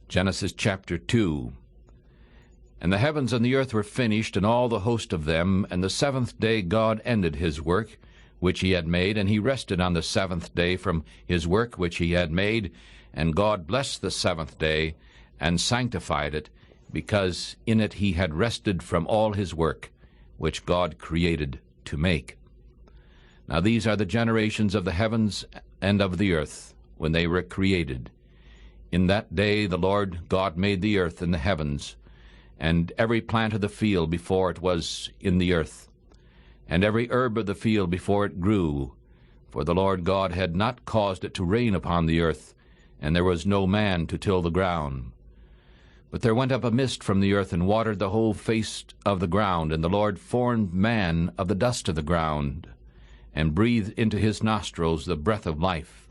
Genesis chapter 2. And the heavens and the earth were finished, and all the host of them. And the seventh day God ended his work which he had made, and he rested on the seventh day from his work which he had made. And God blessed the seventh day, and sanctified it, because in it he had rested from all his work which God created to make. Now these are the generations of the heavens and of the earth, when they were created. In that day the Lord God made the earth and the heavens, and every plant of the field before it was in the earth, and every herb of the field before it grew. For the Lord God had not caused it to rain upon the earth, and there was no man to till the ground. But there went up a mist from the earth, and watered the whole face of the ground. And the Lord formed man of the dust of the ground, and breathed into his nostrils the breath of life,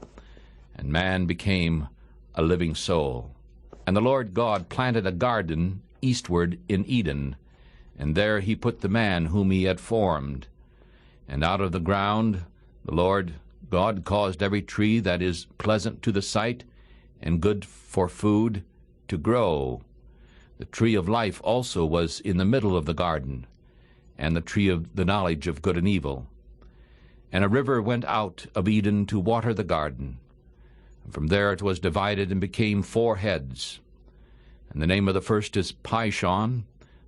and man became a living soul. And the Lord God planted a garden eastward in Eden, and there he put the man whom he had formed. And out of the ground the Lord God caused every tree that is pleasant to the sight, and good for food, to grow. The tree of life also was in the middle of the garden, and the tree of the knowledge of good and evil. And a river went out of Eden to water the garden. From there it was divided and became 4 heads. And the name of the first is Pishon.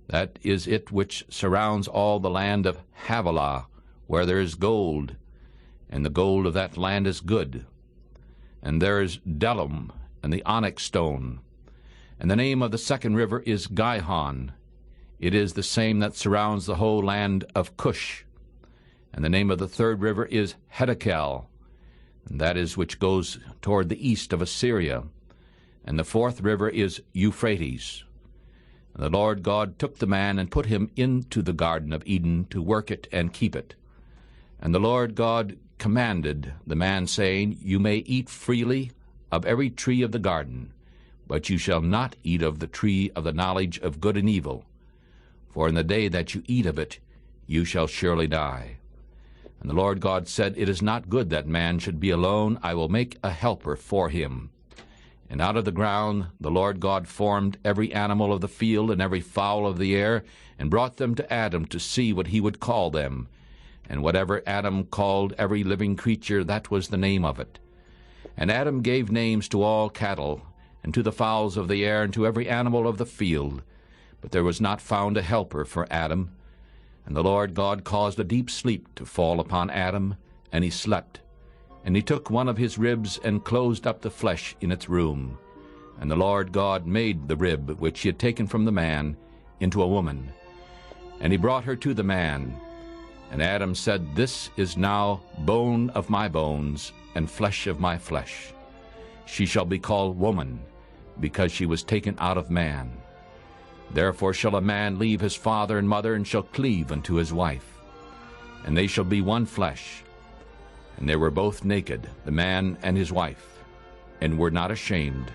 That is it which surrounds all the land of Havilah, where there is gold, and the gold of that land is good. And there is Delum, and the onyx stone. And the name of the second river is Gihon. It is the same that surrounds the whole land of Cush. And the name of the third river is Hiddekel, and that is which goes toward the east of Assyria. And the fourth river is Euphrates. And the Lord God took the man and put him into the garden of Eden to work it and keep it. And the Lord God commanded the man, saying, You may eat freely of every tree of the garden, but you shall not eat of the tree of the knowledge of good and evil, for in the day that you eat of it you shall surely die. And the Lord God said, It is not good that man should be alone. I will make a helper for him. And out of the ground the Lord God formed every animal of the field and every fowl of the air, and brought them to Adam to see what he would call them. And whatever Adam called every living creature, that was the name of it. And Adam gave names to all cattle, and to the fowls of the air, and to every animal of the field. But there was not found a helper for Adam. And the Lord God caused a deep sleep to fall upon Adam, and he slept. And he took one of his ribs, and closed up the flesh in its room. And the Lord God made the rib which he had taken from the man into a woman. And he brought her to the man. And Adam said, This is now bone of my bones, and flesh of my flesh. She shall be called woman, because she was taken out of man. Therefore shall a man leave his father and mother, and shall cleave unto his wife, and they shall be one flesh. And they were both naked, the man and his wife, and were not ashamed.